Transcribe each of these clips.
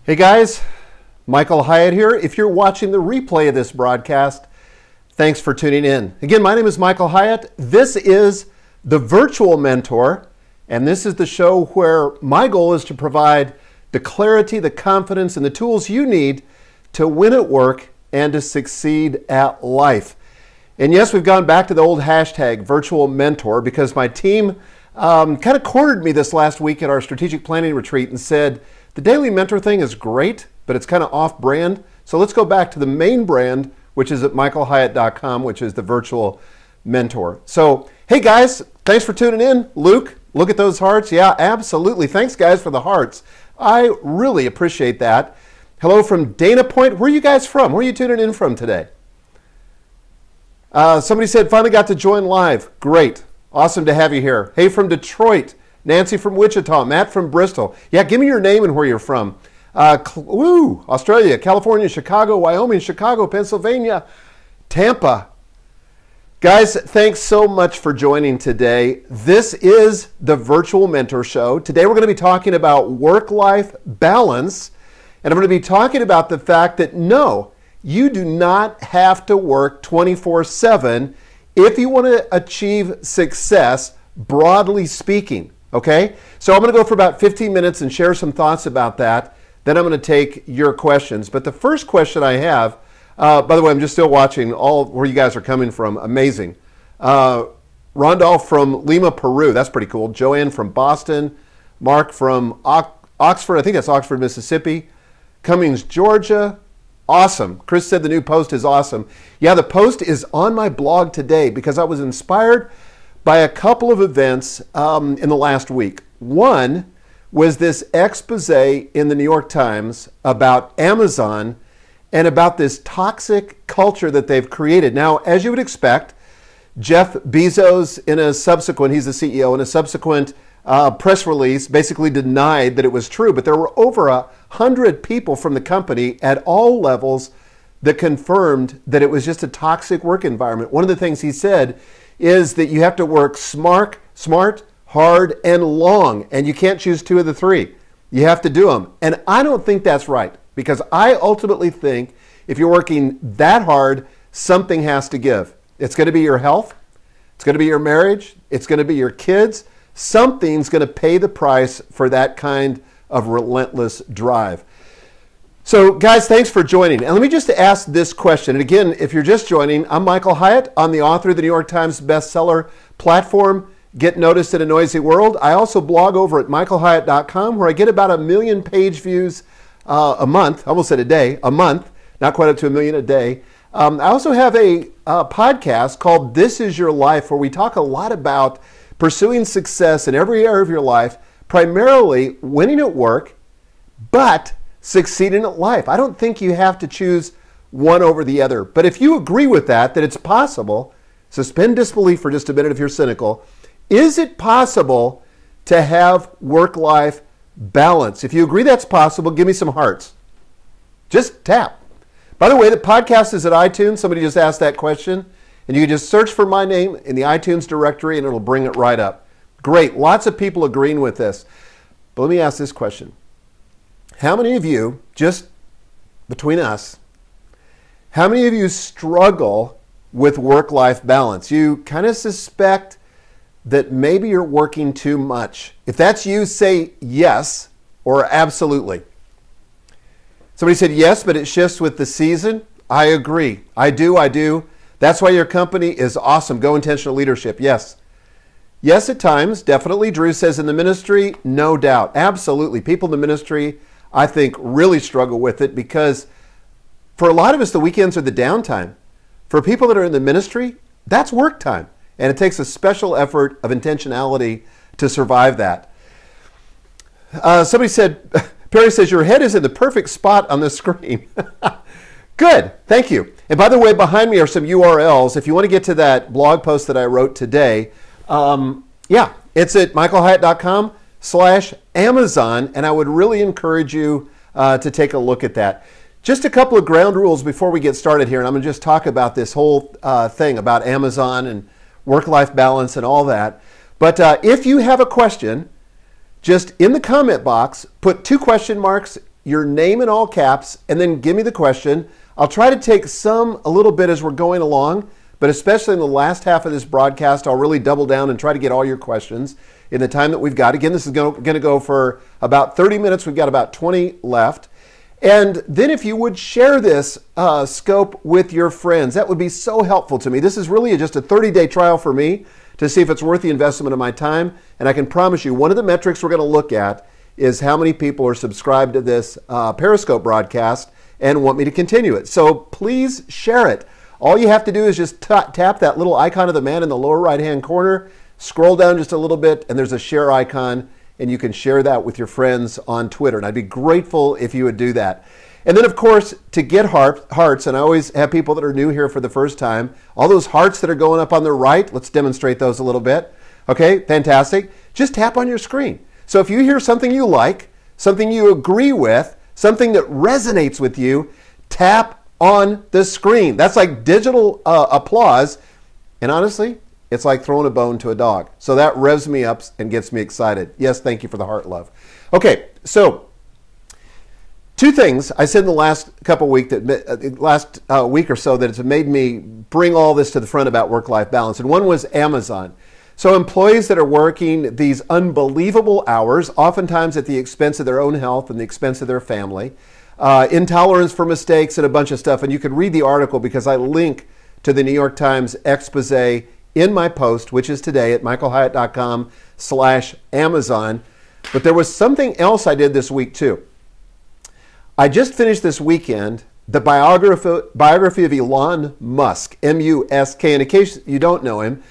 Hey guys, Michael Hyatt here. If you're watching the replay of this broadcast, thanks for tuning in. Again, my name is Michael Hyatt. This is the Virtual Mentor, and this is the show where my goal is to provide the clarity, the confidence, and the tools you need to win at work and to succeed at life. And yes, we've gone back to the old hashtag Virtual Mentor because my team kind of cornered me this last week at our strategic planning retreat and said, the daily mentor thing is great, but it's kind of off brand. So let's go back to the main brand, which is at michaelhyatt.com, which is the Virtual Mentor. So, hey guys, thanks for tuning in. Luke, look at those hearts. Yeah, absolutely. Thanks guys for the hearts. I really appreciate that. Hello from Dana Point. Where are you guys from? Where are you tuning in from today? Somebody said, finally got to join live. Great. Awesome to have you here. Hey, from Detroit. Nancy from Wichita. Matt from Bristol. Yeah, give me your name and where you're from. Australia, California, Chicago, Wyoming, Chicago, Pennsylvania, Tampa. Guys, thanks so much for joining today. This is the Virtual Mentor Show. Today we're going to be talking about work-life balance. And I'm going to be talking about the fact that no, you do not have to work 24/7 if you want to achieve success, broadly speaking. Okay? So I'm going to go for about 15 minutes and share some thoughts about that. Then I'm going to take your questions. But the first question I have, by the way, I'm just still watching all where you guys are coming from. Amazing. Rondolph from Lima, Peru. That's pretty cool. Joanne from Boston. Mark from Oxford. I think that's Oxford, Mississippi. Cummings, Georgia. Awesome. Chris said the new post is awesome. Yeah, the post is on my blog today because I was inspired by a couple of events in the last week. One was this expose in the New York Times about Amazon and about this toxic culture that they've created. Now, as you would expect, Jeff Bezos, he's the CEO, in a subsequent press release basically denied that it was true, but there were over 100 people from the company at all levels that confirmed that it was just a toxic work environment. One of the things he said is that you have to work smart, hard, and long, and you can't choose two of the three. You have to do them. And I don't think that's right, because I ultimately think if you're working that hard, something has to give. It's going to be your health, it's going to be your marriage, it's going to be your kids. Something's going to pay the price for that kind of relentless drive. So guys, thanks for joining. And let me just ask this question. And again, if you're just joining, I'm Michael Hyatt. I'm the author of the New York Times bestseller platform, Get Noticed in a Noisy World. I also blog over at michaelhyatt.com where I get about 1 million page views a month. I almost said a day, a month, not quite up to 1 million a day. I also have a podcast called This Is Your Life where we talk a lot about pursuing success in every area of your life, primarily winning at work, but succeeding at life. I don't think you have to choose one over the other. But if you agree with that it's possible, suspend disbelief for just a minute if you're cynical, is it possible to have work-life balance? If you agree that's possible, give me some hearts. Just tap. By the way, the podcast is at iTunes. Somebody just asked that question. And you can just search for my name in the iTunes directory and it'll bring it right up. Great. Lots of people agreeing with this. But let me ask this question. How many of you, just between us, how many of you struggle with work-life balance? You kind of suspect that maybe you're working too much. If that's you, say yes or absolutely. Somebody said yes, but it shifts with the season. I agree. I do. That's why your company is awesome. Go Intentional Leadership. Yes. Yes, at times, definitely. Drew says in the ministry, no doubt. Absolutely. People in the ministry, I think, really struggle with it because for a lot of us, the weekends are the downtime. For people that are in the ministry, that's work time. And it takes a special effort of intentionality to survive that. Somebody said, Perry says, your head is in the perfect spot on the screen. Good. Thank you. And by the way, behind me are some URLs. If you want to get to that blog post that I wrote today, it's at michaelhyatt.com/Amazon, and I would really encourage you to take a look at that. Just a couple of ground rules before we get started here, and I'm going to just talk about this whole thing about Amazon and work-life balance and all that. But if you have a question, just in the comment box, put 2 question marks, your name in all caps, and then give me the question. I'll try to take a little bit as we're going along, but especially in the last half of this broadcast, I'll really double down and try to get all your questions in the time that we've got. Again, this is going to go for about 30 minutes. We've got about 20 left. And then if you would share this scope with your friends, that would be so helpful to me. This is really just a 30-day trial for me to see if it's worth the investment of my time. And I can promise you, one of the metrics we're going to look at is how many people are subscribed to this Periscope broadcast and want me to continue it. So please share it. All you have to do is just tap that little icon of the man in the lower right-hand corner, scroll down just a little bit, and there's a share icon, and you can share that with your friends on Twitter. And I'd be grateful if you would do that. And then, of course, to get hearts, and I always have people that are new here for the first time, all those hearts that are going up on the right, let's demonstrate those a little bit. Okay, fantastic. Just tap on your screen. So if you hear something you like, something you agree with, something that resonates with you, tap on the screen. That's like digital applause. And honestly, it's like throwing a bone to a dog. So that revs me up and gets me excited. Yes, thank you for the heart love. Okay, so two things I said in the last week or so that it's made me bring all this to the front about work-life balance. And one was Amazon. So employees that are working these unbelievable hours, oftentimes at the expense of their own health and the expense of their family, intolerance for mistakes and a bunch of stuff. And you can read the article because I link to the New York Times expose in my post, which is today at michaelhyatt.com/Amazon. But there was something else I did this week too. I just finished this weekend the biography of Elon Musk, M-U-S-K. And in case you don't know him,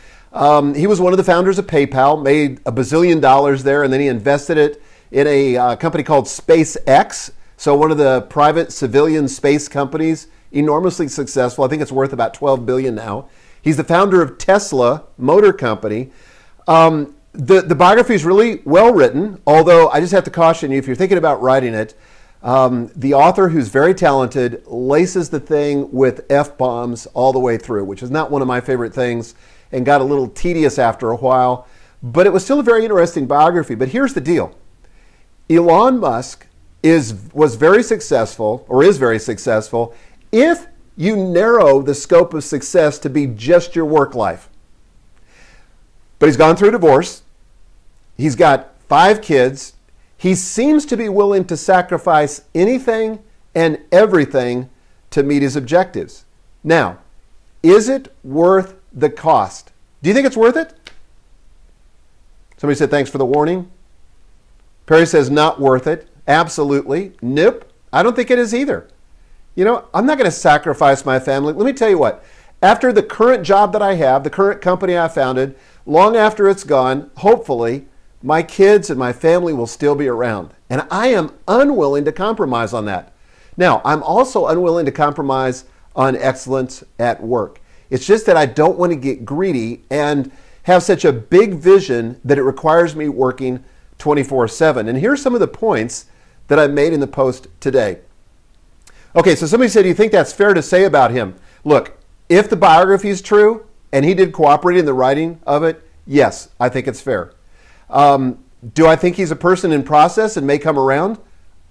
he was one of the founders of PayPal, made $1 bazillion there, and then he invested it in a company called SpaceX. So one of the private civilian space companies, enormously successful. I think it's worth about $12 billion now. He's the founder of Tesla Motor Company. The biography is really well written, although I just have to caution you, if you're thinking about writing it, the author, who's very talented, laces the thing with F-bombs all the way through, which is not one of my favorite things and got a little tedious after a while. But it was still a very interesting biography. But here's the deal. Elon Musk was very successful, or is very successful, if you narrow the scope of success to be just your work life. But he's gone through a divorce. He's got 5 kids. He seems to be willing to sacrifice anything and everything to meet his objectives. Now, is it worth the cost? Do you think it's worth it? Somebody said, thanks for the warning. Perry says, not worth it. Absolutely. Nope. I don't think it is either. You know, I'm not going to sacrifice my family. Let me tell you what. After the current job that I have, the current company I founded, long after it's gone, hopefully, my kids and my family will still be around. And I am unwilling to compromise on that. Now, I'm also unwilling to compromise on excellence at work. It's just that I don't want to get greedy and have such a big vision that it requires me working 24/7. And here's some of the points that I made in the post today. Okay, so somebody said, do you think that's fair to say about him? Look, if the biography is true and he did cooperate in the writing of it, yes, I think it's fair. Do I think he's a person in process and may come around?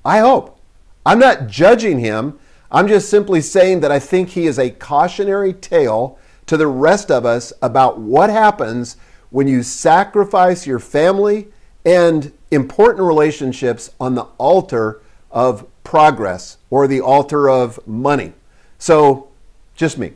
I hope. I'm not judging him. I'm just simply saying that I think he is a cautionary tale to the rest of us about what happens when you sacrifice your family and important relationships on the altar of progress or the altar of money. So, just me.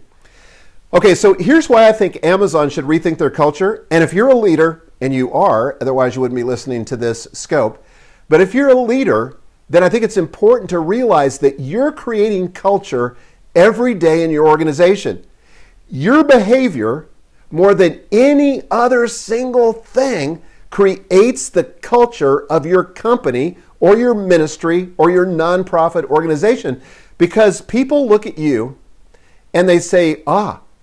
Okay, so here's why I think Amazon should rethink their culture. And if you're a leader, and you are, otherwise you wouldn't be listening to this scope, but if you're a leader, then I think it's important to realize that you're creating culture every day in your organization. Your behavior, more than any other single thing, creates the culture of your company or your ministry or your nonprofit organization, because people look at you and they say,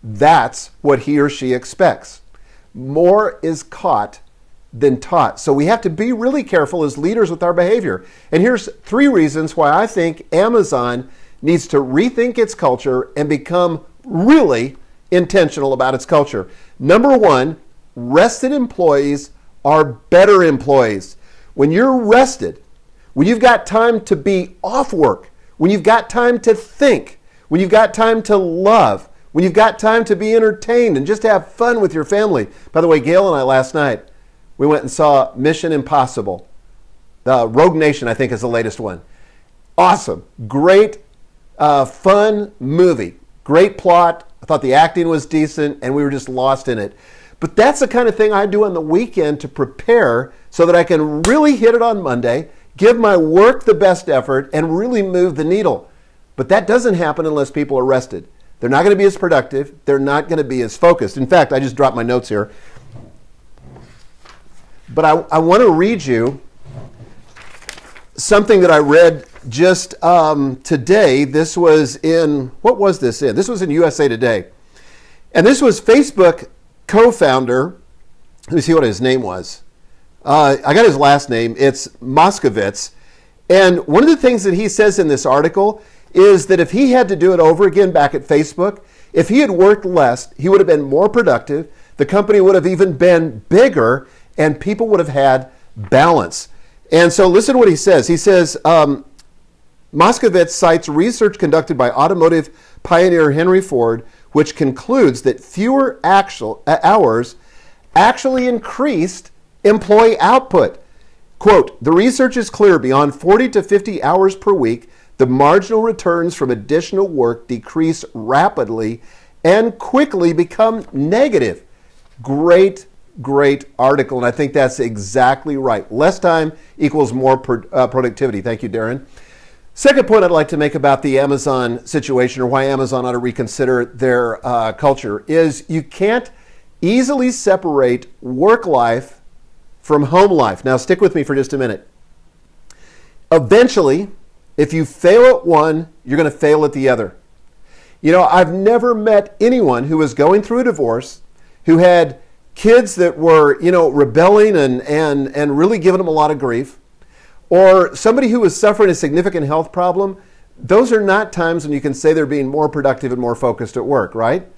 that's what he or she expects. More is caught than taught. So we have to be really careful as leaders with our behavior. And here's 3 reasons why I think Amazon needs to rethink its culture and become really intentional about its culture. Number 1, rested employees are better employees. When you're rested, when you've got time to be off work, when you've got time to think, when you've got time to love, when you've got time to be entertained and just have fun with your family. By the way, Gail and I last night, we went and saw Mission Impossible. The Rogue Nation, I think, is the latest one. Awesome. Great, fun movie. Great plot. I thought the acting was decent, and we were just lost in it. But that's the kind of thing I do on the weekend to prepare so that I can really hit it on Monday, give my work the best effort, and really move the needle. But that doesn't happen unless people are rested. They're not going to be as productive. They're not going to be as focused. In fact, I just dropped my notes here. But I want to read you something that I read just today. This was in, what was this in? This was in USA Today. And this was Facebook co-founder, let me see what his name was. I got his last name. It's Moskovitz. And one of the things that he says in this article is that if he had to do it over again back at Facebook, if he had worked less, he would have been more productive, the company would have even been bigger, and people would have had balance. And so listen to what he says. He says, Moskovitz cites research conducted by automotive pioneer Henry Ford, which concludes that fewer hours actually increased employee output. Quote, the research is clear, beyond 40 to 50 hours per week, the marginal returns from additional work decrease rapidly and quickly become negative. Great article, and I think that's exactly right. Less time equals more productivity. Thank you, Darren. Second point I'd like to make about the Amazon situation, or why Amazon ought to reconsider their culture, is you can't easily separate work life from home life. Now, stick with me for just a minute. Eventually, if you fail at one, you're going to fail at the other. You know, I've never met anyone who was going through a divorce, who had kids that were, rebelling and really giving them a lot of grief, or somebody who was suffering a significant health problem. Those are not times when you can say they're being more productive and more focused at work, right?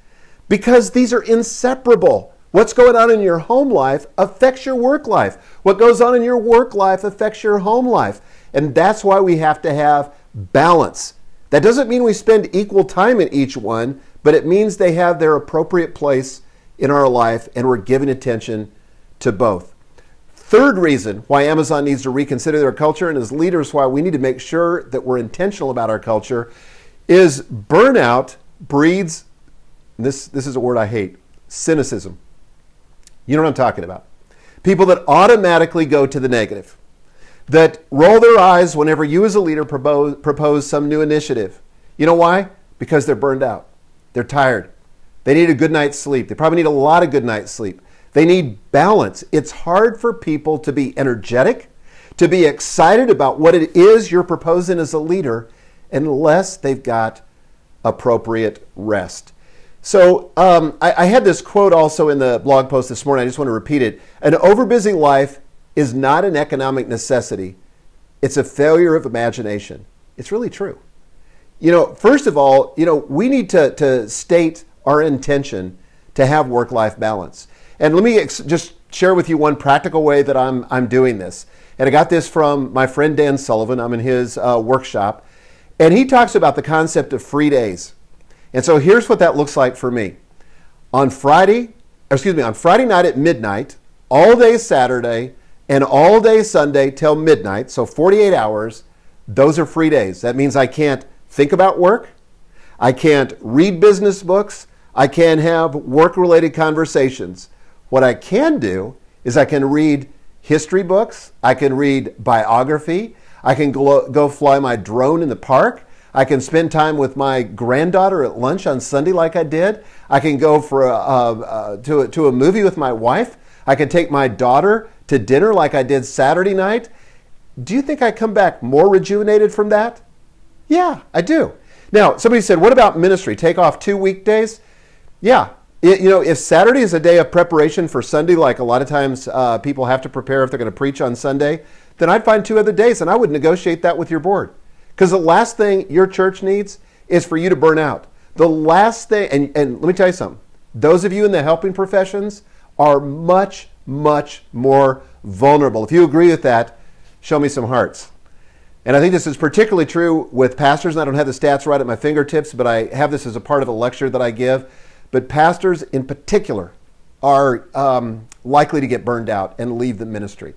Because these are inseparable. What's going on in your home life affects your work life. What goes on in your work life affects your home life. And that's why we have to have balance. That doesn't mean we spend equal time in each one, but it means they have their appropriate place in our life, and we're giving attention to both. Third reason why Amazon needs to reconsider their culture, and as leaders why we need to make sure that we're intentional about our culture, is burnout breeds, this is a word I hate, cynicism. You know what I'm talking about. People that automatically go to the negative, that roll their eyes whenever you as a leader propose some new initiative. You know why? Because they're burned out. They're tired. They need a good night's sleep. They probably need a lot of good night's sleep. They need balance. It's hard for people to be energetic, to be excited about what it is you're proposing as a leader, unless they've got appropriate rest. So I had this quote also in the blog post this morning. I just want to repeat it. An overbusy life is not an economic necessity. It's a failure of imagination. It's really true. First of all, we need to state our intention to have work-life balance. And let me just share with you one practical way that I'm doing this. And I got this from my friend Dan Sullivan. I'm in his workshop. And he talks about the concept of free days. And so here's what that looks like for me. On Friday night at midnight, all day Saturday, and all day Sunday till midnight, so 48 hours, those are free days. That means I can't think about work. I can't read business books. I can't have work-related conversations. What I can do is I can read history books. I can read biography. I can go fly my drone in the park. I can spend time with my granddaughter at lunch on Sunday like I did. I can go for to a movie with my wife. I can take my daughter to dinner like I did Saturday night. Do you think I come back more rejuvenated from that? Yeah, I do. Now, somebody said, what about ministry? Take off 2 weekdays? Yeah. If Saturday is a day of preparation for Sunday, like a lot of times people have to prepare if they're going to preach on Sunday, then I'd find 2 other days, and I would negotiate that with your board. Because the last thing your church needs is for you to burn out. The last thing, and let me tell you something, those of you in the helping professions are much, much more vulnerable. If you agree with that, show me some hearts. And I think this is particularly true with pastors, and I don't have the stats right at my fingertips, but I have this as a part of a lecture that I give. But pastors in particular are likely to get burned out and leave the ministry.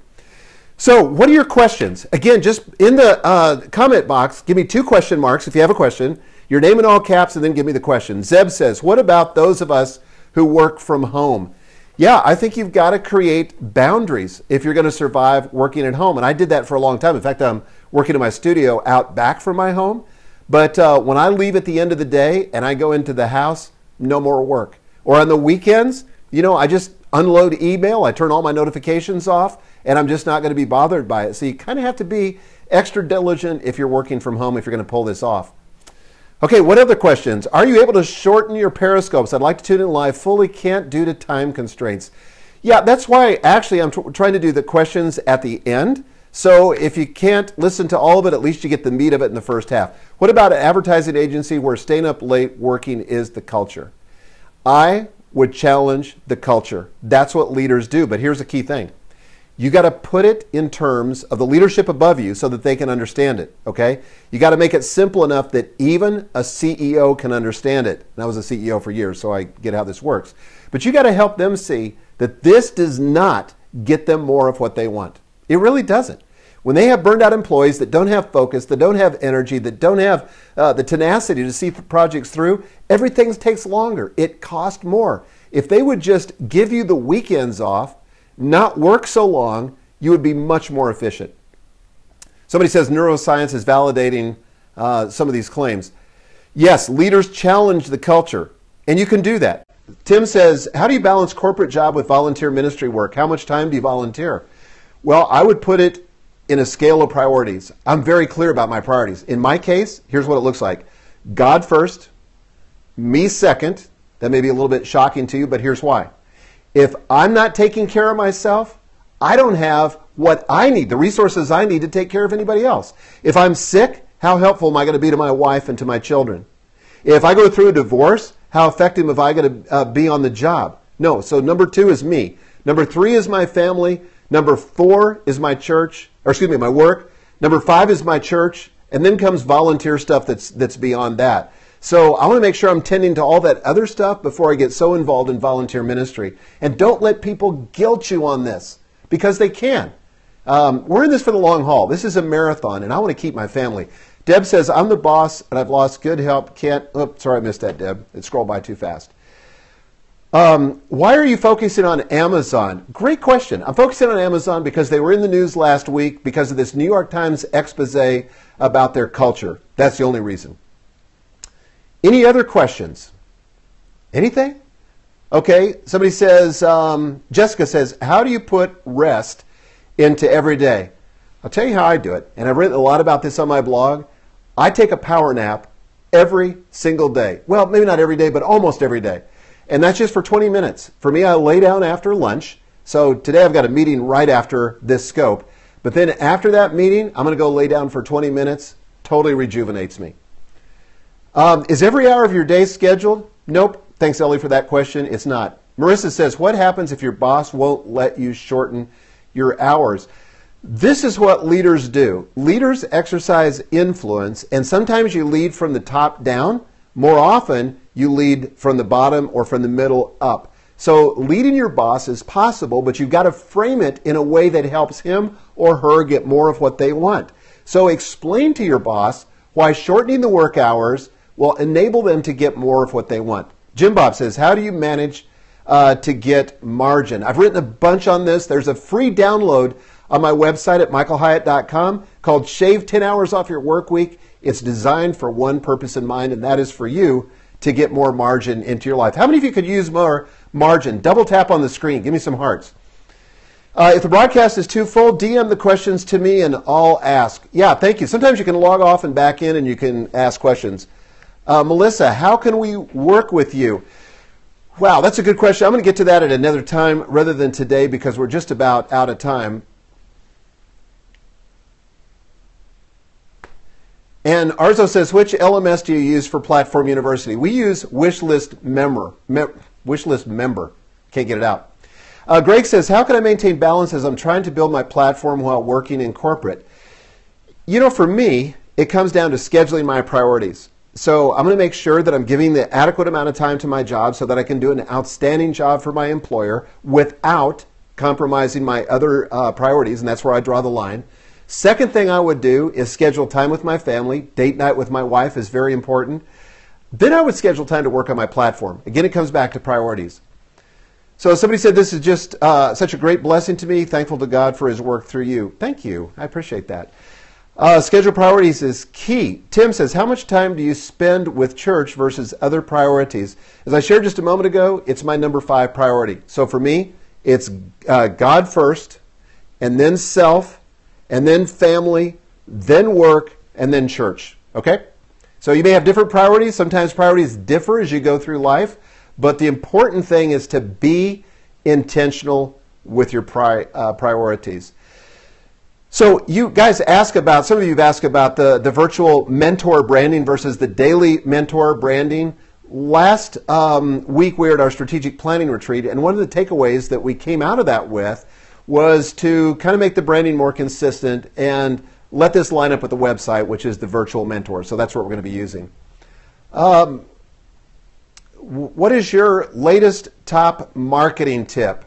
So what are your questions? Again, just in the comment box, give me 2 question marks if you have a question, your name in all caps, and then give me the question. Zeb says, what about those of us who work from home? Yeah, I think you've got to create boundaries if you're going to survive working at home. And I did that for a long time. In fact, I'm working in my studio out back from my home. But when I leave at the end of the day and I go into the house, no more work. Or on the weekends, I just unload email, I turn all my notifications off, and I'm just not going to be bothered by it. So you kind of have to be extra diligent if you're working from home if you're going to pull this off. Okay, what other questions? Are you able to shorten your periscopes? I'd like to tune in live. Fully can't due to time constraints. Yeah, that's why actually I'm trying to do the questions at the end. So if you can't listen to all of it, at least you get the meat of it in the first half. What about an advertising agency where staying up late working is the culture? I would challenge the culture. That's what leaders do. But here's the key thing. You got to put it in terms of the leadership above you so that they can understand it, okay? You got to make it simple enough that even a CEO can understand it. And I was a CEO for years, so I get how this works. But you got to help them see that this does not get them more of what they want. It really doesn't. When they have burned out employees that don't have focus, that don't have energy, that don't have the tenacity to see projects through, everything takes longer. It costs more. If they would just give you the weekends off, not work so long, you would be much more efficient. Somebody says neuroscience is validating some of these claims. Yes, leaders challenge the culture, and you can do that. Tim says, how do you balance corporate job with volunteer ministry work? How much time do you volunteer? Well, I would put it in a scale of priorities. I'm very clear about my priorities. In my case, here's what it looks like. God first, me second. That may be a little bit shocking to you, but here's why. If I'm not taking care of myself, I don't have what I need, the resources I need to take care of anybody else. If I'm sick, how helpful am I going to be to my wife and to my children? If I go through a divorce, how effective am I going to be on the job? No, so number 2 is me. Number 3 is my family. Number 4 is my church, my work. Number 5 is my church. And then comes volunteer stuff that's beyond that. So I want to make sure I'm tending to all that other stuff before I get so involved in volunteer ministry. And don't let people guilt you on this, because they can. We're in this for the long haul. This is a marathon, and I want to keep my family. Deb says, I'm the boss, and I've lost good help. Sorry, I missed that, Deb. It scrolled by too fast. Why are you focusing on Amazon? Great question. I'm focusing on Amazon because they were in the news last week because of this New York Times expose about their culture. That's the only reason. Any other questions? Anything? Okay, somebody says, Jessica says, how do you put rest into every day? I'll tell you how I do it, and I've written a lot about this on my blog. I take a power nap every single day. Well, maybe not every day, but almost every day. And that's just for 20 minutes. For me, I lay down after lunch. So today I've got a meeting right after this scope. But then after that meeting, I'm going to go lay down for 20 minutes. Totally rejuvenates me. Is every hour of your day scheduled? Nope. Thanks, Ellie, for that question. It's not. Marissa says, what happens if your boss won't let you shorten your hours? This is what leaders do. Leaders exercise influence, and sometimes you lead from the top down. More often, you lead from the bottom or from the middle up. So leading your boss is possible, but you've got to frame it in a way that helps him or her get more of what they want. So explain to your boss why shortening the work hours will enable them to get more of what they want. Jim Bob says, how do you manage to get margin? I've written a bunch on this. There's a free download on my website at michaelhyatt.com called Shave 10 Hours Off Your Work Week. It's designed for one purpose in mind, and that is for you to get more margin into your life. How many of you could use more margin? Double tap on the screen. Give me some hearts. If the broadcast is too full, DM the questions to me and I'll ask. Yeah, thank you. Sometimes you can log off and back in and you can ask questions. Melissa, how can we work with you? Wow, that's a good question. I'm going to get to that at another time rather than today because we're just about out of time. And Arzo says, which LMS do you use for Platform University? We use Wishlist Member. Can't get it out. Greg says, how can I maintain balance as I'm trying to build my platform while working in corporate? For me, it comes down to scheduling my priorities. So I'm going to make sure that I'm giving the adequate amount of time to my job so that I can do an outstanding job for my employer without compromising my other priorities, and that's where I draw the line. Second thing I would do is schedule time with my family. Date night with my wife is very important. Then I would schedule time to work on my platform. Again, it comes back to priorities. So somebody said, this is just such a great blessing to me. Thankful to God for his work through you. Thank you. I appreciate that. Schedule priorities is key. Tim says, how much time do you spend with church versus other priorities? As I shared just a moment ago, it's my number 5 priority. So for me, it's God first, and then self, and then family, then work, and then church. Okay? So you may have different priorities. Sometimes priorities differ as you go through life. But the important thing is to be intentional with your priorities. So you guys some of you have asked about the virtual mentor branding versus the daily mentor branding. Last week we were at our strategic planning retreat, and one of the takeaways that we came out of that with was to kind of make the branding more consistent and let this line up with the website, which is the virtual mentor. So that's what we're going to be using. What is your latest top marketing tip?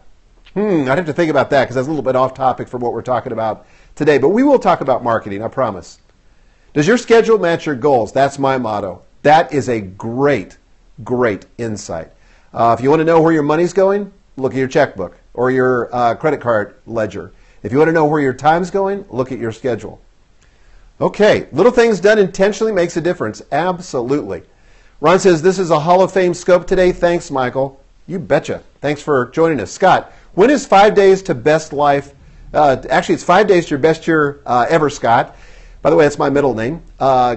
I'd have to think about that because that's a little bit off topic from what we're talking about today. But we will talk about marketing, I promise. Does your schedule match your goals? That's my motto. That is a great, great insight. If you want to know where your money's going, look at your checkbook or your credit card ledger. If you want to know where your time's going, look at your schedule. Okay, little things done intentionally makes a difference. Absolutely. Ron says, this is a Hall of Fame scope today. Thanks, Michael. You betcha. Thanks for joining us. Scott, when is 5 days to best life? Actually, it's 5 days to your best year ever, Scott. By the way, that's my middle name.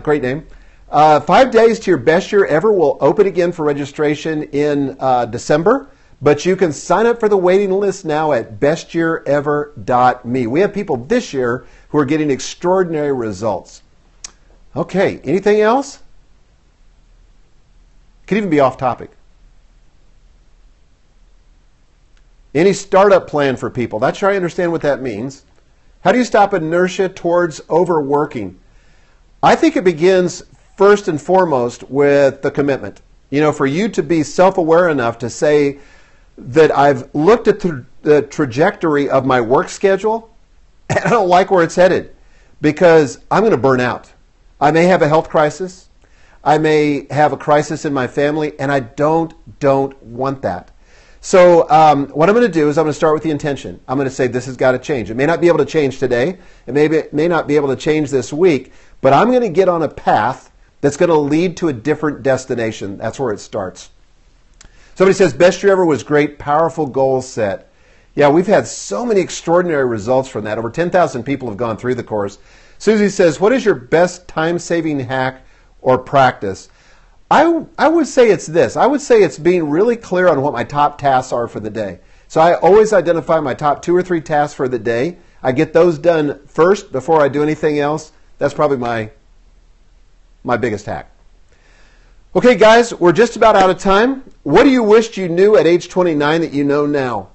Great name. 5 days to your best year ever will open again for registration in December. But you can sign up for the waiting list now at bestyearever.me. We have people this year who are getting extraordinary results. Okay, anything else? Could even be off topic. Any startup plan for people? Not sure I understand what that means. How do you stop inertia towards overworking? I think it begins first and foremost with the commitment. For you to be self-aware enough to say that I've looked at the trajectory of my work schedule and I don't like where it's headed because I'm going to burn out. I may have a health crisis. I may have a crisis in my family, and I don't want that. So what I'm going to do is I'm going to start with the intention. I'm going to say this has got to change. It may not be able to change today. It may not be able to change this week, but I'm going to get on a path that's going to lead to a different destination. That's where it starts. Somebody says, best year ever was great, powerful goal set. Yeah, we've had so many extraordinary results from that. Over 10,000 people have gone through the course. Susie says, what is your best time-saving hack or practice? I would say it's this. I would say it's being really clear on what my top tasks are for the day. So I always identify my top 2 or 3 tasks for the day. I get those done first before I do anything else. That's probably my biggest hack. Okay, guys, we're just about out of time. What do you wish you knew at age 29 that you know now?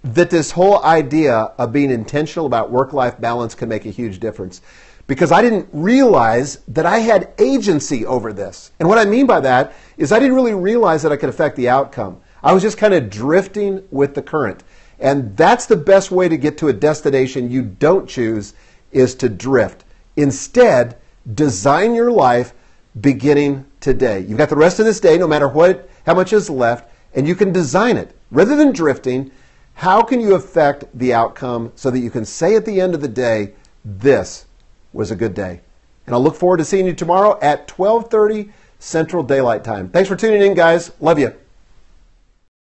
That this whole idea of being intentional about work-life balance can make a huge difference. Because I didn't realize that I had agency over this. And what I mean by that is I didn't really realize that I could affect the outcome. I was just kind of drifting with the current. And that's the best way to get to a destination you don't choose, is to drift. Instead, design your life beginning today. You've got the rest of this day, no matter how much is left, and you can design it. Rather than drifting, how can you affect the outcome so that you can say at the end of the day, this was a good day. And I'll look forward to seeing you tomorrow at 12:30 Central Daylight Time. Thanks for tuning in, guys. Love you.